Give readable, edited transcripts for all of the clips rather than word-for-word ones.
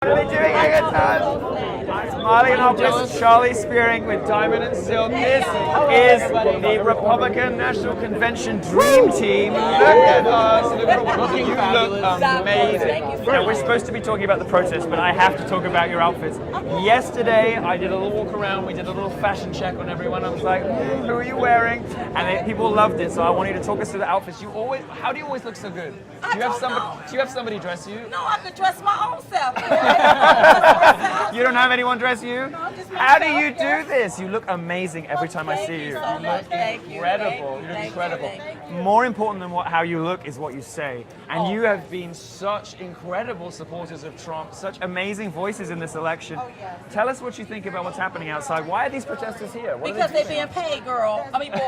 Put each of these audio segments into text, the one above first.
What are they doing here at times? Milo, Charlie Spearing with Diamond and Silk. This is the Republican National Convention Dream Team. Look at us. You look amazing. Now, we're supposed to be talking about the protest, but I have to talk about your outfits. Yesterday, I did a little walk around. We did a little fashion check on everyone. I was like, who are you wearing? And people loved it, so I want you to talk us through the outfits. How do you always look so good? Do you have somebody dress you? No, I could dress my own self. You don't have anyone dress you? No, just How do you do this? You look amazing every time I see you. So You much. look Thank you. incredible. You look Thank incredible. you. More important than how you look is what you say. And you have been such incredible supporters of Trump, such amazing voices in this election. Oh, yes. Tell us what you think about what's happening outside. Why are these protesters here? What Because are they they're doing? being paid, girl. I mean, boy.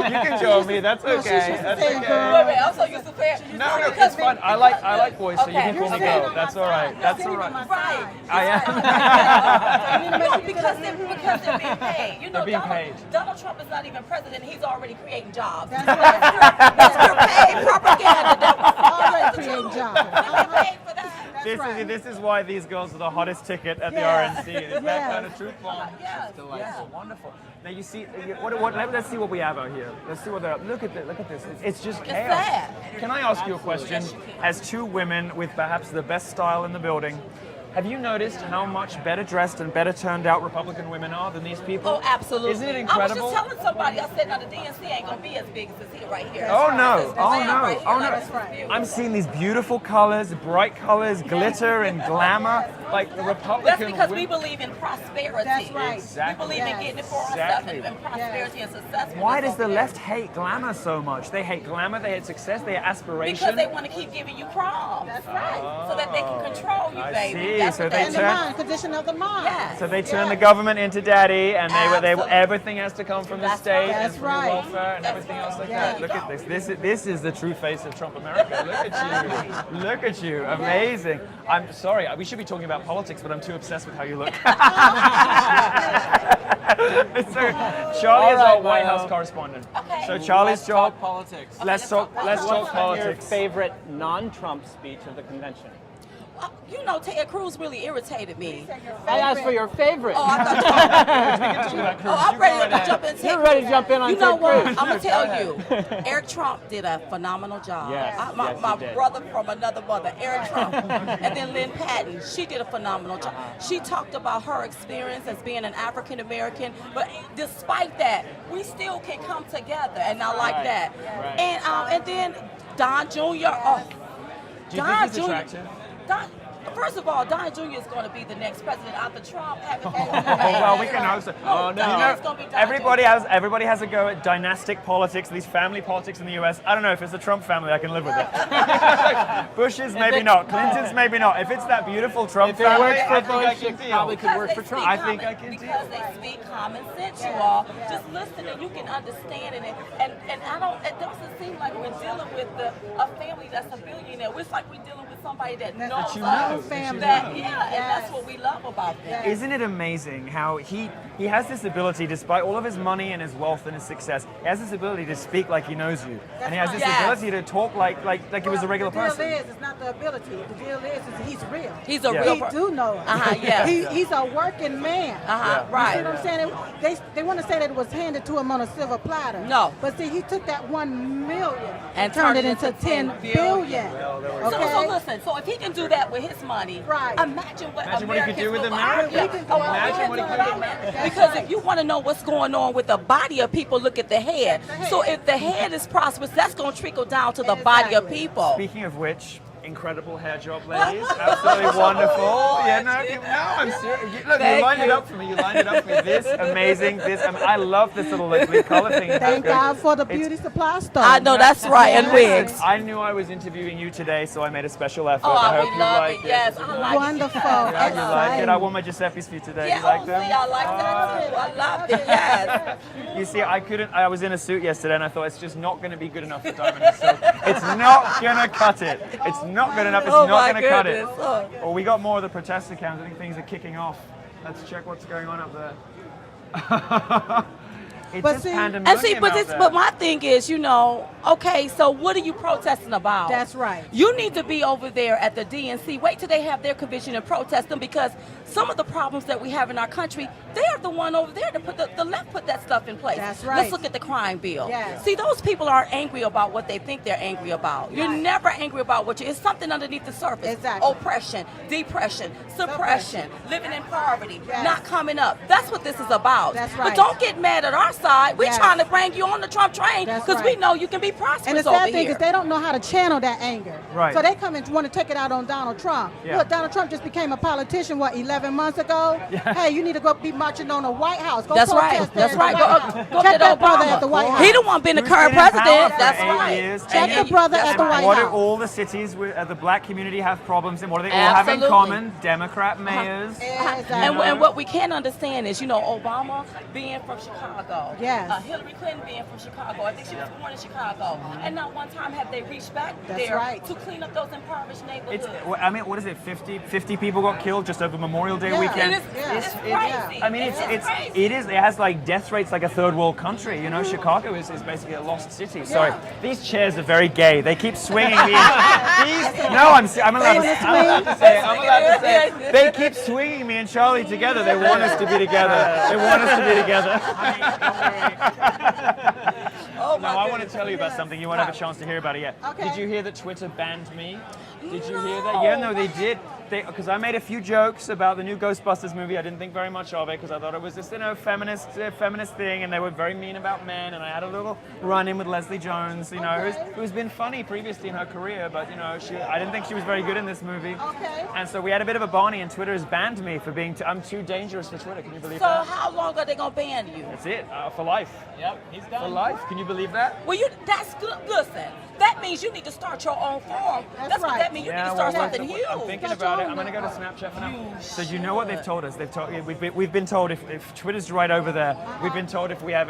You can join me. That's okay. That's okay. Wait, I'm so used to pay. No, it's fun. I like boys, so you can call me girl. That's all right. That's all right. Right. I am. No, because they're being paid. You know, They're being paid. Donald Trump is not even president. He's already creating jobs. That's your paid propaganda. That was already creating jobs. They're paid for that. This is why these girls are the hottest ticket at the RNC. It's that kind of truth bomb. Yes. It's delightful, wonderful. Now you see, let's see what we have out here. Let's see what they're. Look at this. It's just chaos. sad. Can I ask you a question? As two women with perhaps the best style in the building, have you noticed how much better dressed and better turned out Republican women are than these people? Oh, absolutely. Isn't it incredible? I was just telling somebody, I said, now the DNC ain't going to be as big as this here right here. Oh no! Oh no! Right Oh That's no! right. I'm seeing these beautiful colors, bright colors, glitter and glamour, like the Republican. That's because we believe in prosperity. That's right. Exactly. We believe in getting it for Exactly. ourselves and prosperity and success. Why does the left hate glamour so much? They hate glamour, they hate success, they hate aspiration. Because they want to keep giving you crumbs. That's right. So that they can control you, I baby. see. That's So what they And the turn- mind, condition of the mind. Yes. So they turn the government into daddy, and Absolutely. everything has to come from the That's state right. and That's from right. your welfare and That's everything right. else like Yeah. that. Look at this. This is the true face of Trump America. Look at you. Look at you. Amazing. I'm sorry. We should be talking about politics, but I'm too obsessed with how you look. So, Charlie is our White House correspondent. Okay. So Charlie's Let's job. talk politics. Let's talk Your politics. favorite non-Trump speech of the convention? You know, Ted Cruz really irritated me. I asked for your favorite. Oh, I thought I'm ready to jump in. You're ready to jump in on You know Ted what? Cruz. I'm gonna tell you, Eric Trump did a phenomenal job. Yes, yes, my he did. brother from another mother, Eric Trump, and then Lynn Patton. She did a phenomenal job. She talked about her experience as being an African American, but despite that, we still can come together, and I like Right, that. right. And then Don Jr. Oh, Do you Don think he's Jr. attractive? First of all, Don Jr. is going to be the next president after Trump. Oh, well, we can hope so. Oh, You know, it's gonna be Don everybody Jr. has a go at dynastic politics, these family politics in the U.S. I don't know if it's the Trump family, I can live with it. Bush's maybe not, Clinton's maybe not. If it's that beautiful Trump If it family, works I for think I Bush, can it deal. probably could work for Trump. I think I can because deal. they speak common sense, you all. Just listen and you can understand it. And I don't. It doesn't seem like we're dealing with a family that's a billionaire. It's like we're dealing with somebody that knows you know, us. that you That, know. yeah, and that's what we love about them. Isn't it amazing how he has this ability, despite all of his money and his wealth and his success, he has this ability to speak like he knows you, and he has this Yes. ability to talk like he was a regular person. The deal is, it's not the ability. The deal is he's real. He's a Yeah. real He person. do know it. Yeah. He's a working man. Right. You see what I'm saying? They want to say that it was handed to him on a silver platter. No. But see, he took that 1 million And turned it into 10 billion. So listen, so if he can do that with his money, Right. Imagine what Imagine what he could do with Americans will- America. Oh, Imagine what he could do with America. Because if you want to know what's going on with the body of people, look at the head. So if the head is prosperous, that's going to trickle down to the body of people. Speaking of which, incredible hair job, ladies. Absolutely wonderful. Yeah, no, I'm serious. Look, you Thank lined it you. up for me. You lined it up for me. This amazing. I love this little like, color thing. Thank God for the It's- beauty supply store. I know that's right, and Yes. wigs. I knew I was interviewing you today, so I made a special effort. Oh, I we hope you love like it. Yes, I like Wonderful. it. Yeah, you like it. Exciting. I wore my Giuseppe's for you today. Yeah, you like oh, them? see, I like that too. I loved it. Yes. You see, I was in a suit yesterday, and I thought it's just not going to be good enough for Diamond and Silk. It's not going to cut it. It's not good enough. It's Oh, not my going to cut it. goodness. Oh. Well, we got more of the protest accounts. I think things are kicking off. Let's check what's going on up there. It's But just see- pandemonium And see, out there. but my thing is, okay, so what are you protesting about? That's right. You need to be over there at the DNC. Wait till they have their convention and protest them, because some of the problems that we have in our country, they're the one over there to put the left put that stuff in place. That's right. Let's look at the crime bill. Yes. See, those people aren't angry about what they think they're angry about. You're never angry about what it's something underneath the surface. Exactly. Oppression, depression, suppression, living in poverty, Yes. not coming up. That's what this is about. That's But right. don't get mad at our side. We're Yes. trying to bring you on the Trump train That's because we right. know you can be And the prosperous over sad thing here. is they don't know how to channel that anger. Right. So they come and want to take it out on Donald Trump. Yeah. Look, Donald Trump just became a politician, 11 months ago? Hey, you need to go be marching on the White House. Go That's protest right. there That's at the right. White Go House. get Check that brother Obama. at the White House. He the one been the Who's current been in power president. for That's 8 right. years, Check and the brother at the and White what do House. all the cities with the black community have problems in? What do they all have in Absolutely. common? Democrat mayors. Exactly. And what we can't understand is, Obama being from Chicago. Yes. Hillary Clinton being from Chicago. I think she was born in Chicago. And not one time have they reached back That's there right. to clean up those impoverished neighborhoods. I mean, what is it? 50 people got killed just over Memorial Day Yeah. weekend. It's crazy. I mean, it is. It has like death rates like a third world country. Chicago is basically a lost city. Sorry, these chairs are very gay. They keep swinging me. I'm allowed to say it. I'm allowed to say it. They keep swinging me and Charlie together. They want us to be together. They want us to be together. No, I want to tell you about something. You won't have a chance to hear about it yet. Okay. Did you hear that Twitter banned me? Did you hear that? Yeah, no, they did. Because I made a few jokes about the new Ghostbusters movie. I didn't think very much of it because I thought it was just feminist thing, and they were very mean about men. And I had a little run-in with Leslie Jones, who's been funny previously in her career, but I didn't think she was very good in this movie. Okay. And so we had a bit of a Barney, and Twitter has banned me for being. I'm too dangerous for Twitter. Can you believe So that? how long are they gonna ban you? That's it. For life. Yep, he's done. For life. Can you believe that? Well, that's good. Listen, that means you need to start your own forum. That's what right. that means. You need to start something huge. I'm thinking about it. I'm going to go to Snapchat for now. So you know what they've told us? We've been told if Twitter's right over there, we've been told if we have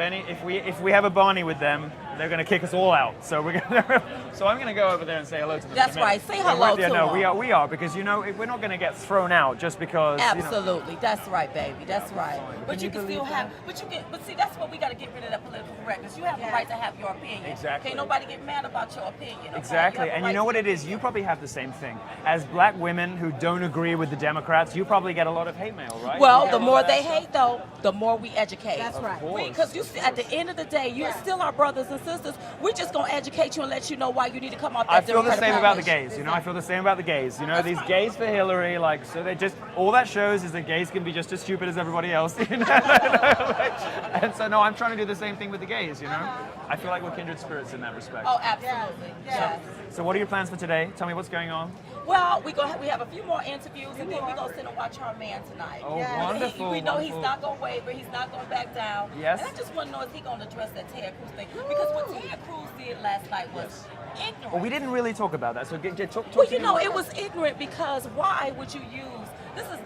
a Barney with them, they're going to kick us all out. So I'm going to go over there and say hello to them. That's right. Say hello to no, them. we are because we're not going to get thrown out just because. Absolutely, that's right, baby. That's right. But you can believe still that? have. But see, that's what we got to get rid of that political correctness. You have the right to have your opinion. Exactly. Can't nobody get mad about your opinion. Okay? Exactly, You have and the you know right what to it is? You probably have the same thing. As black women who don't agree with the Democrats, you probably get a lot of hate mail, right? Well, You the get more all they that hate, though, the more we educate. That's right. Because at the end of the day, you're still our brothers and sisters. We're just gonna educate you and let you know why you need to come out. I That feel the Democratic same about the Party. gays. I feel the same about the gays. These gays for Hillary, so they just all that shows is that gays can be just as stupid as everybody else. And so no, I'm trying to do the same thing with the gays. I feel like we're kindred spirits in that respect. Oh, absolutely. Yes. So what are your plans for today? Tell me what's going on. Well, we have a few more interviews, and then we're gonna sit and watch our man tonight. Oh, Yes. wonderful! We know wonderful. he's not gonna waver. He's not gonna back down. Yes. And I just want to know if he's gonna address that Ted Cruz thing, because what Ted Cruz did last night was ignorant. Well, we didn't really talk about that. So talk Well, to me. it was ignorant because why would you use this is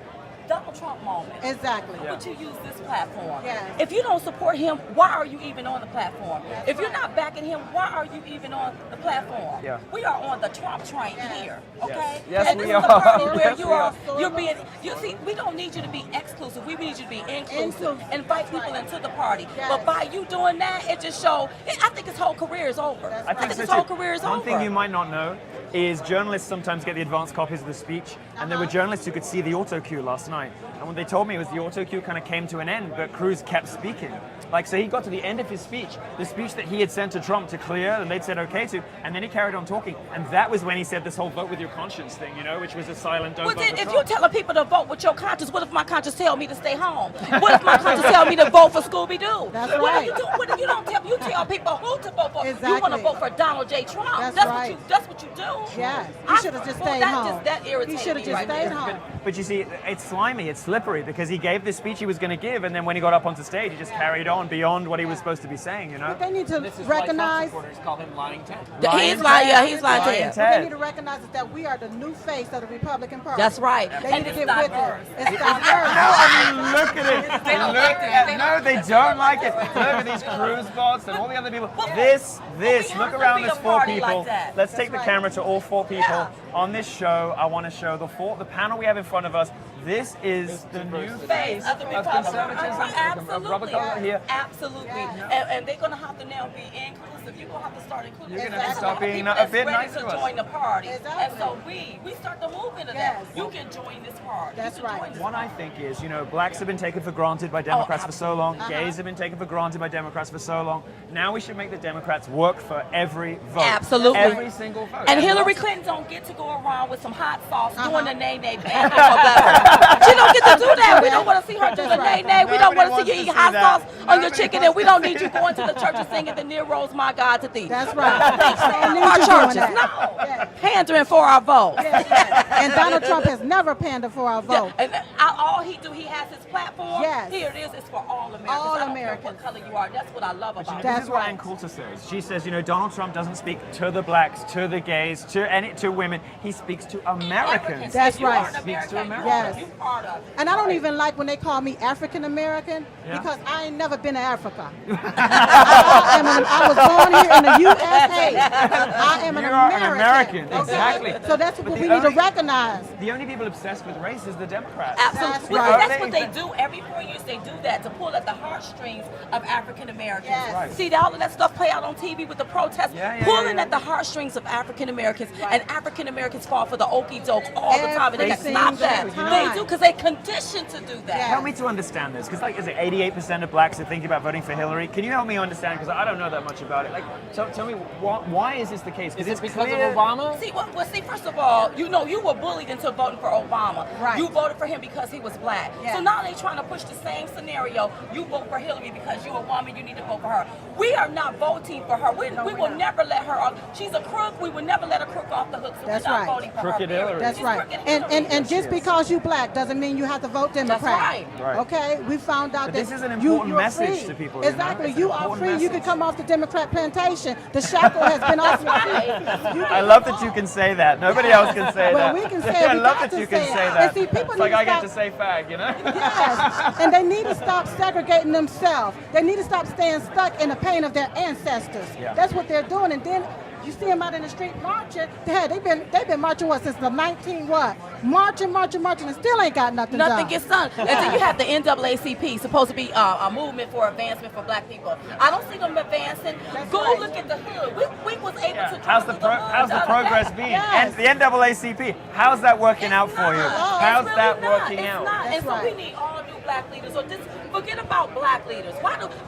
Donald Trump moment. Exactly. Would you use this platform? Yes. If you don't support him, why are you even on the platform? If you're not backing him, why are you even on the platform? Yeah. We are on the Trump train here, okay? Yes, and we this is the are. party where Yes, you we are. are. You're being. You see, we don't need you to be exclusive. We need you to be inclusive. Inclusive. Invite people into the party. Yes. But by you doing that, it just shows. I think his whole career is over. I think so his too. whole career is One over. thing you might not know is journalists sometimes get the advanced copies of the speech, and there were journalists who could see the auto cue last night. And what they told me was the auto cue kind of came to an end, but Cruz kept speaking. So he got to the end of his speech, the speech that he had sent to Trump to clear, and they'd said okay to, and then he carried on talking. And that was when he said this whole vote with your conscience thing, which was a silent don't Well, vote then, for if Trump. you're telling people to vote with your conscience, what if my conscience tell me to stay home? What if my conscience tell me to vote for Scooby-Doo? That's What right. if you do? What if you don't tell? You tell people who to vote for. You want to Exactly. vote for Donald J. Trump. That's right. That's what you do. Yes. He should have just stayed home. That irritated He should have me just right stayed there. home. But you see, it's slimy, it's slippery, because he gave this speech he was going to give, and then when he got up onto stage, he just carried on beyond what he was supposed to be saying, But they need to This is why Trump recognize. supporters call him Lying Ted. He's lying. Yeah, he's lying to Lying you. Ted. What they need to recognize is that we are the new face of the Republican Party. That's right. They And need to it's get with diverse. it. It's diverse. No, I mean, look at it. They don't like that. No, they don't like it. Look at these Cruz bots and all the other people. This, we have look to around be this a four party people. like that. Let's take the right. camera to all four people. Yeah. on this show, I want to show the panel we have in front of us. This is the new face of the of Republican conservatism. Absolutely. Rubber collar here. Absolutely. And they're going to have to now be inclusive. You're going to have to start including. You're gonna have to start being people a bit that's ready nice to to us. join the party. Exactly. And so we start the movement of that. You can join this party. That's You can right. join this What I party. think is, blacks have been taken for granted by Democrats for so long. Gays have been taken for granted by Democrats for so long. Now we should make the Democrats work for every vote. Absolutely. Every single vote. And Hillary lots- Clinton don't get to go around with some hot sauce doing the nay-nay pancake for black. She don't get to do that. We don't want to see her do the nay-nay. We don't want to see you eat hot sauce on your chicken, and we don't need you going to the church and singing the Nero's My God to Thee. That's right. Don't need Our you doing churches, that. no. Yeah. Pandering for our votes. And Donald Trump has never pandered for our vote. And all he do, he has his platform. Yes. Here it is. It's for all Americans. All I don't care Americans. what color you are. That's what I love about it. That's This is what right. Ann Coulter says. She says, Donald Trump doesn't speak to the blacks, to the gays, to women. He speaks to Americans. That's If you right. are an Speaks to American, Americans. you're part of it. And I don't even like when they call me African American Yeah. because I ain't never been to Africa. I was born here in the USA. I am an You are American. an American, Okay? exactly. So that's But what the we need to only- recognize. The only people obsessed with race is the Democrats. Absolutely. That's Because right. that's what they do. Every 4 years they do that to pull at the heartstrings of African Americans. Yes. Right. See all of that stuff play out on TV with the protests, Yeah, pulling yeah. at the heartstrings of African Americans, and African Americans fall for the okie doke all the time, and they got to Every stop that. single They time. do because they conditioned to do that. Yeah. Help me to understand this, because is it 88% of blacks are thinking about voting for Hillary? Can you help me understand? Because I don't know that much about it. Tell me why is this the case? Is it's it because clear- of Obama? See, first of all, you were bullied into voting for Obama. Right. You voted for him because he was black. Yeah. So now they trying to push the same scenario. You vote for Hillary because you're a woman, you need to vote for her. We are not voting for her. We will never let her off. She's a crook. We will never let a crook off the hook. So That's we're not right. voting for Crooked her. Hillary. That's She's right. crooked And Hillary. just because you black doesn't mean you have to vote Democrat. right. Right. Okay? We found out But that this is an you're important message free. to people, Exactly. It's an You are important free. You can message. come off the Democrat plantation. The shackle has been off your feet. You I can love come that you off. can say that. Nobody else can say Well, that. we can say it. I We love got that to you can say say it. that. And see, people It's like need to I get stop- to say fag, Yes, and they need to stop segregating themselves. They need to stop staying stuck in the pain of their ancestors. Yeah. That's what they're doing. And then you see them out in the street marching. They've been marching since the 19 what? Marching, and still ain't got nothing done. Nothing gets done. And then you have the NAACP, supposed to be a movement for advancement for black people. I don't see them advancing. Go right. look at the hood. We was able Yeah. to How's travel the to hood how's the other progress day. been? Yes. And the NAACP, how's that working out for you? How's It's that really not. working It's out? Not. That's And so right. we need all new black leaders. So just forget about black leaders.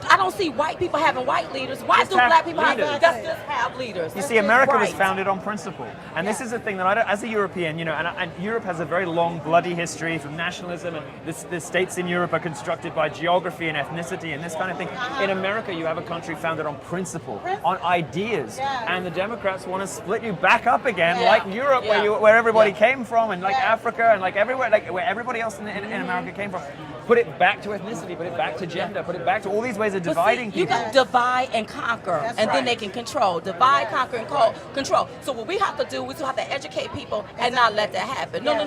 I don't see white people having white leaders. Why Just do have black people leaders. have? Let's just have leaders. You see, America was Right. founded on principle, and this is a thing that I don't, as a European, and Europe has a very long, bloody history from nationalism, and the states in Europe are constructed by geography and ethnicity and this kind of thing. In America, you have a country founded on principle, on ideas, Yeah. and the Democrats want to split you back up again, Yeah. like Europe, Yeah. where everybody Yeah. came from, and like Yeah. Africa, and like everywhere, like where everybody else in America came from. Put it back to ethnicity, put it back to gender, put it back to all these ways of But see, dividing you people. got divide and conquer, That's and right. then they can control. Divide, conquer, and control. So what we have to do, we still have to educate people and not let that happen. No. You're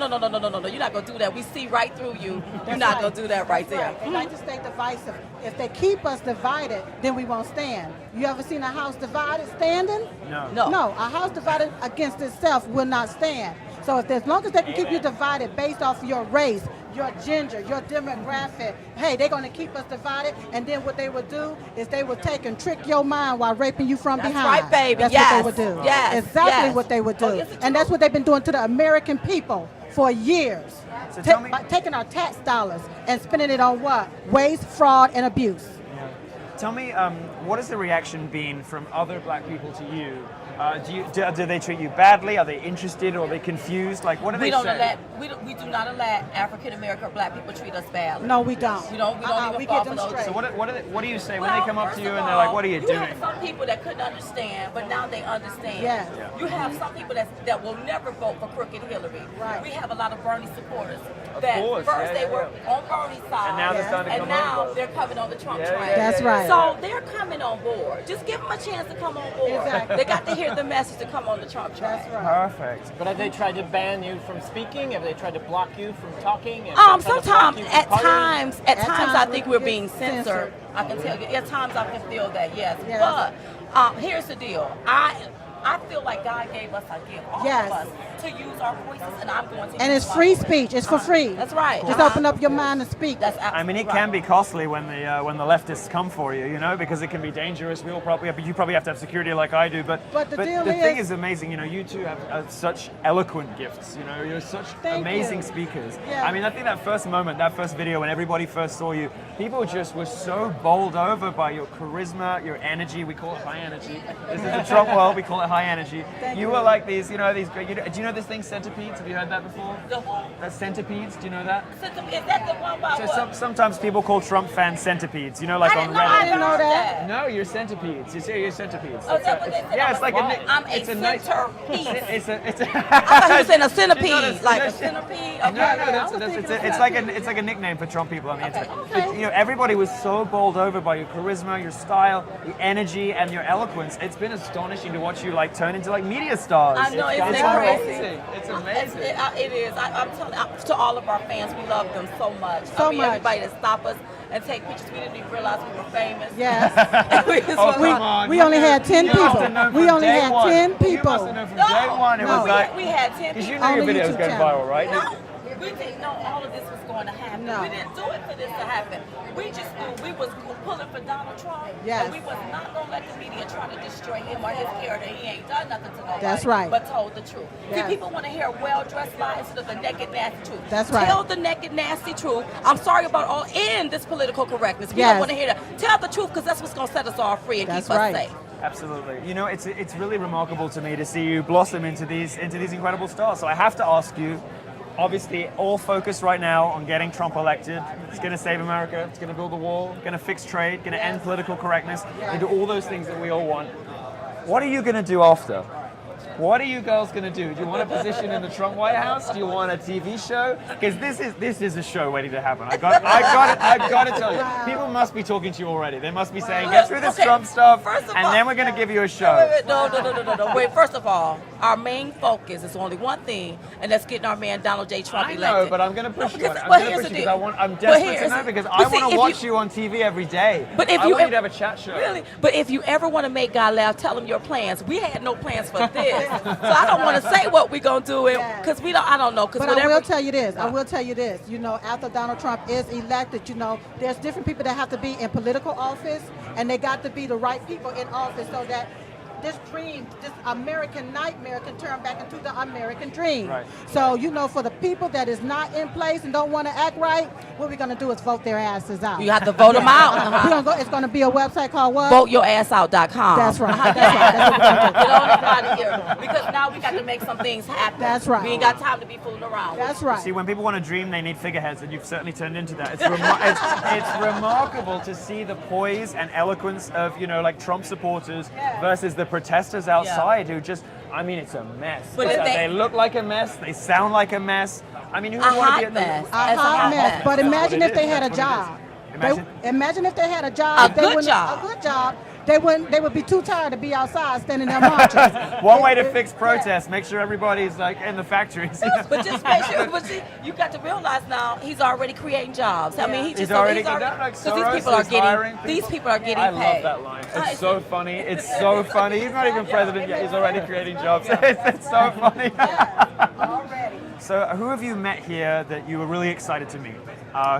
not gonna do that. We see right through you. You're not gonna do that right there. They like to stay divisive. If they keep us divided, then we won't stand. You ever seen a house divided standing? No. No, a house divided against itself will not stand. So as long as they can keep you divided based off your race, your gender, your demographic, hey, they're going to keep us divided. And then what they would do is they would take and trick your mind while raping you from That's behind. right, baby. That's Yes. what they would do. Yes. Exactly Yes. what they would do. Oh, yes, it's And that's true. what they've been doing to the American people for years. So tell me- By taking our tax dollars and spending it on what? Waste, fraud, and abuse. Tell me, what has the reaction been from other black people to you? Do they treat you badly? Are they interested? Or are they confused? Like, what do they say? We do not let African American or black people treat us badly. No, we don't. We don't even we fall get them for those. straight. So what do you say when they come up to you Well, and they're like, first "What are you of all, doing?" You have some people that couldn't understand, but now they understand. Yes. Yeah. You have some people that will never vote for crooked Hillary. Right. We have a lot of Bernie supporters. Of That course, first yeah, they were yeah. on Bernie's side, And now they're starting to and come now over. they're coming on the Trump Yeah, train. yeah, That's right. So they're coming on board. Just give them a chance to come on board. Exactly. They got to hear the message to come on the Trump train. That's right. Perfect. But have they tried to ban you from speaking? Have they tried to block you from talking? Have they tried to block Sometimes, you from at partying? times, At I times think we we're get being censored. censored. I can tell you. At times, I can feel that. Yes. Yes. But here's the deal. I feel like God gave us a gift, all Yes. of us, to use our voices, and I'm going to. And use it's my free voice. speech. It's for free. That's right. Just open up your mind and speak. That's I mean, it can be costly when the leftists come for you, you know, because it can be dangerous. You probably have to have security like I do. But the deal the thing is- is amazing. You know, you two have such eloquent gifts. You know, you're such Thank amazing you. speakers. Yeah. I mean, I think that first moment, that first video, when everybody first saw you, people just were so bowled over by your charisma, your energy. We call it high energy. This is the Trump world. We call it high energy. Thank You you. were like these, you know, these great. Do you know this thing, centipedes? Have you heard that before? The whole. That's centipedes. Do you know that? Is that the one about So what? sometimes people call Trump fans centipedes, you know, like I on didn't know. Reddit. I didn't know that. No, you're centipedes. You say you're centipedes. Oh, is that what they said? Yeah, it's like I'm a it's a nice. centerpiece. It's a. I thought you were saying a She's not centipede, like a no, centipede. No, Okay. it's like a nickname for Trump people on the internet. Okay. But, you know, everybody was so bowled over by your charisma, your style, your energy, and your eloquence. It's been astonishing to watch you like turn into like media stars. I know, it's isn't it crazy? amazing. It's amazing. It is. I'm telling to all of our fans, we love them so much. So I mean, much. everybody that stop us and take pictures, we didn't even realize we were famous. Yes. We just Oh, was come like- on. we You only knew- had 10 you must people. have known We from only day had one. 10 You people. must have known from No, day one. It no, was like. we had 10 Because you people. knew your On the video was YouTube going channel. viral, right? No, we didn't know all of this was going to happen. No. We didn't do it for this to happen. We just knew we was pulling for Donald Trump. Yes. And we was not going to let the media try to destroy him or his character. He ain't done nothing to nobody. That's right. But told the truth. Yes. See, people want to hear a well-dressed lie instead of the naked, nasty truth. That's right. Tell the naked, nasty truth. I'm sorry about all in this political correctness. We Yes. don't want to hear that. Tell the truth because that's what's going to set us all free and That's keep us right. safe. Absolutely. You know, it's really remarkable to me to see you blossom into these incredible stars. So I have to ask you, obviously, all focus right now on getting Trump elected. It's going to save America. It's going to build a wall. Going to fix trade. Going to end political correctness. And do all those things that we all want. What are you going to do after? What are you girls going to do? Do you want a position in the Trump White House? Do you want a TV show? Because this is a show waiting to happen. I got to tell you. People must be talking to you already. They must be saying, get through this Okay, Trump stuff, first of and all- then we're going to give you a show. Wait, no. Wait, first of all, our main focus is only one thing, and that's getting our man Donald J. Trump I elected. know, but I'm going to push you on it. I'm well, going to here's push the you deal. because I'm But desperate to here's know the- because but I see, want to if watch you on TV every day. But if I you want you ever- to have a chat show. Really? But if you ever want to make God laugh, tell him your plans. We had no plans for this, so I don't want to say what we're gonna do because we don't. I don't know. But I will tell you this. I will tell you this. You know, after Donald Trump is elected, you know, there's different people that have to be in political office, and they got to be the right people in office so that this dream, this American nightmare can turn back into the American dream. Right. So, you know, for the people that is not in place and don't want to act right, what we're going to do is vote their asses out. You have to vote them out. We're gonna go, it's going to be a website called what? VoteYourAssOut.com. That's right. That's right. That's what we're going to do. Get on up out of here because now we got to make some things happen. That's right. We ain't got time to be fooling around. That's right. See, when people want to dream, they need figureheads, and you've certainly turned into that. It's remarkable to see the poise and eloquence of, you know, like Trump supporters versus the protesters outside who just, I mean, it's a mess. But if They look like a mess. They sound like a mess. I mean, who A would want to be hot at mess. the... A It's a hot hot mess. mess. But That's imagine what if it they is. had a That's what it job. is. Imagine. Imagine if they had a job. A They good wouldn't- job. A good job. They would be too tired to be outside standing there marching. One way to fix protests, make sure everybody's like in the factories. But just make sure. But see, you got to realize now he's already creating jobs. I mean, he just He's already because got like these Soros people are is hiring getting these people are getting I paid. love that line. It's so funny. It's so funny. He's not even president yet. He's already creating jobs. It's so funny. Already. So, who have you met here that you were really excited to meet?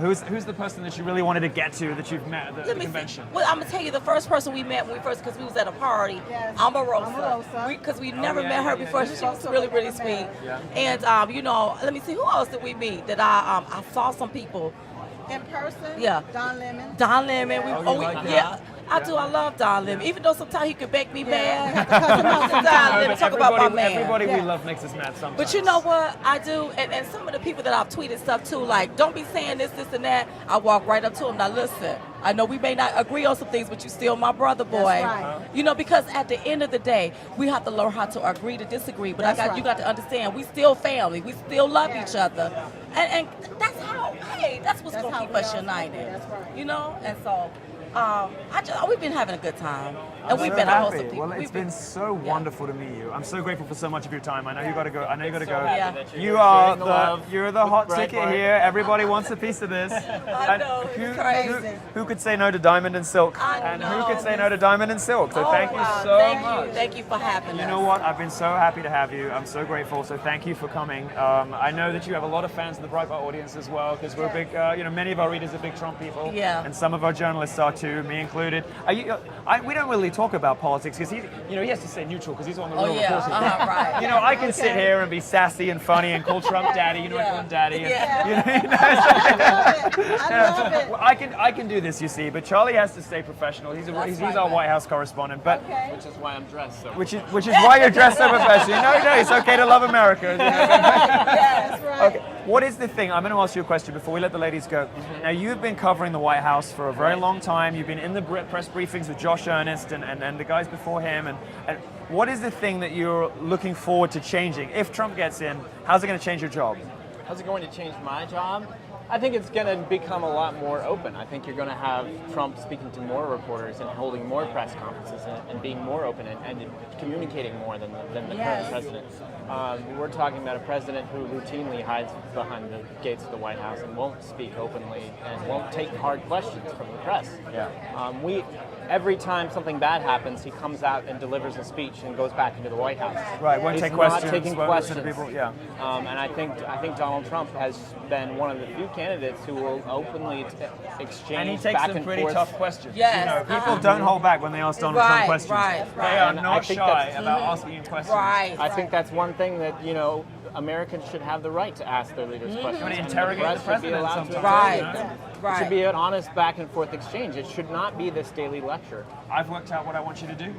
Who's the person that you really wanted to get to that you've met at the Let me convention? see. Well, I'm gonna tell you the first person we met when we first, because we was at a party. Yes. Omarosa. Omarosa. Because we never yeah, met her yeah, before. yeah. She was really, really sweet. Yeah. And you know, let me see. Who else did we meet? That I saw some people. In person? Yeah. Don Lemon. Don Lemon. Oh, you like that? Yeah. I do. I love Don Lemon. Even though sometimes he could make me Yeah, mad. we have to cut him out Don sometimes. Lemon, talk about my man. Everybody we Yeah. love makes us mad sometimes. But you know what I do, and some of the people that I've tweeted stuff to, like, don't be saying this, and that. I walk right up to them. Now listen, I know we may not agree on some things, but you still my brother, boy. That's right. You know, because at the end of the day, we have to learn how to agree to disagree. But That's you right. got to understand, we still family. We still love each other, and that's how. Hey, that's what's That's gonna how keep we us are. united. That's right. You know, and so. We've been having a good time, I'm and we've so been a host happy. of people. Well, it's been so wonderful to meet you. I'm so grateful for so much of your time. I know you got to go. I know you got to go. happy that you're You here are sharing the love you're the hot with ticket Breitbart. here. Everybody wants a piece of this. I know, it's crazy. Who could say no to Diamond and Silk? I And who know. could say no to Diamond and Silk? So Oh, thank you wow. so Thank much. you. Thank you for having us. You know what? I've been so happy to have you. I'm so grateful. So thank you for coming. I know that you have a lot of fans in the Breitbart audience as well, because we're big. Many of our readers are big Trump people. Yeah. And some of our journalists are too, me included. We don't really talk about politics because he has to stay neutral because he's on the real yeah. reporting. Right. I can sit here and be sassy and funny and call Trump daddy. I call him daddy. And, I love it. Well, I can do this, you see, but Charlie has to stay professional. He's our White House correspondent, but Which is why I'm dressed so. which is why you're dressed so professional. No, it's okay to love America. That's right. Okay. What is the thing? I'm going to ask you a question before we let the ladies go. Now, you've been covering the White House for a very long time. You've been in the press briefings with Josh Earnest and the guys before him. And what is the thing that you're looking forward to changing? If Trump gets in, how's it going to change your job? How's it going to change my job? I think it's going to become a lot more open. I think you're going to have Trump speaking to more reporters and holding more press conferences and being more open and communicating more than the current president. We're talking about a president who routinely hides behind the gates of the White House and won't speak openly and won't take hard questions from the press. Yeah. Every time something bad happens, he comes out and delivers a speech and goes back into the White House. Right, won't He's take not questions. taking won't listen questions. to people. Yeah. And I think Donald Trump has been one of the few candidates who will openly exchange And he takes back some and pretty forth. tough questions. Yes. People don't hold back when they ask Donald Trump Right, questions. right, They right. are And I not think shy that's- about asking him questions. Right. I think that's one thing that Americans should have the right to ask their leaders questions. When they and interrogate press the should be president allowed to sometimes. Right. It should be an honest back and forth exchange. It should not be this daily lecture. I've worked out what I want you to do.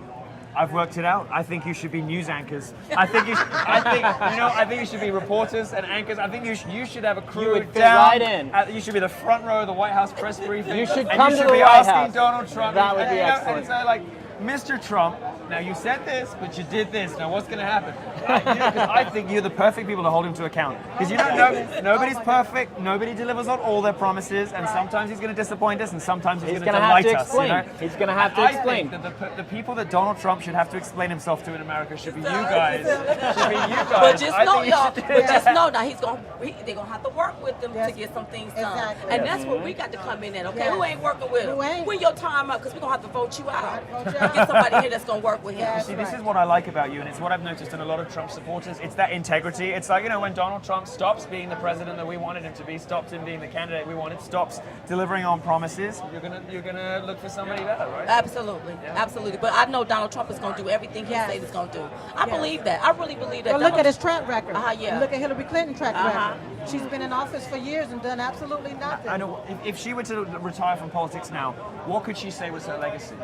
I've worked it out. I think you should be news anchors. I think you should be reporters and anchors. I think you should have a crew You would fit down. right in. You should be the front row of the White House press briefing. You should and come you to should the be White asking House. Donald Trump. That would be and excellent. so like, Mr. Trump, now you said this, but you did this. Now what's going to happen? Because I think you're the perfect people to hold him to account. Because nobody's perfect. Nobody delivers on all their promises, and sometimes he's going to disappoint us, and sometimes he's going to have delight to us. explain. He's going to have to I explain. think that the people that Donald Trump should have to explain himself to in America should be you guys. Should be you guys. But just I know, think you y'all. should- But just know now they're gonna have to work with them Yes. to get some things done, Exactly. and that's where we got to come in at. Okay, Yeah. who ain't working with him? Who ain't? When your time up, because we're gonna have to vote you out. Vote you out. Get somebody here that's gonna work with him. Yes. See, this is what I like about you, and it's what I've noticed in a lot of Trump supporters. It's that integrity. It's like, when Donald Trump stops being the president that we wanted him to be, stops him being the candidate we wanted, stops delivering on promises, you're gonna look for somebody better, right? Absolutely, absolutely. But I know Donald Trump is gonna do everything he Yes. says he's gonna do. I believe that. I really believe that. Well, look Donald- at his track record. Yeah. Look at Hillary Clinton's track Uh-huh. record. She's been in office for years and done absolutely nothing. I know. If she were to retire from politics now, what could she say was her legacy?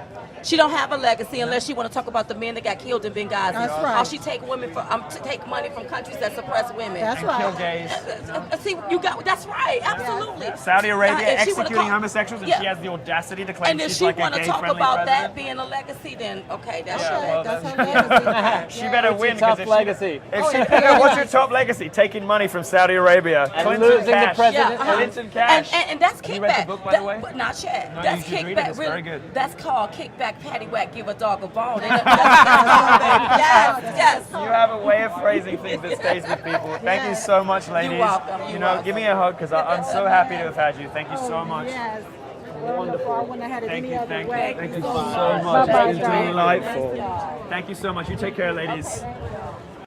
She don't have a legacy unless she want to talk about the men that got killed in Benghazi. That's right. How she take women from take money from countries that suppress women. That's And right. kill gays. See, you got that's right. Absolutely. Saudi Arabia And she wanna executing call- homosexuals, and Yeah. she has the audacity to claim And if she's she like a want to talk gay-friendly about president. that being a legacy, then okay, that's Yeah, right. well, That's then- her legacy. She better What's win. your 'cause top legacy? What's your top legacy? Taking money from Saudi Arabia, And Clinton losing the cash. president. Yeah, Clinton cash. And that's kickback. Have you read the book, by the way? But not yet. No, That's you should read kickback. it. It's very good. That's called kickback, paddywhack, give a dog a bone. Yes. You have a way of phrasing things that stays with people. Thank you so much, ladies. welcome. You're welcome. Give me a hug because I'm so happy to have had you. Thank you so much. Yes. Wonderful. I wouldn't have had it Thank any you, other thank way. you so much. Bye-bye, It's been darling. delightful. Thank you so much. You take care, ladies.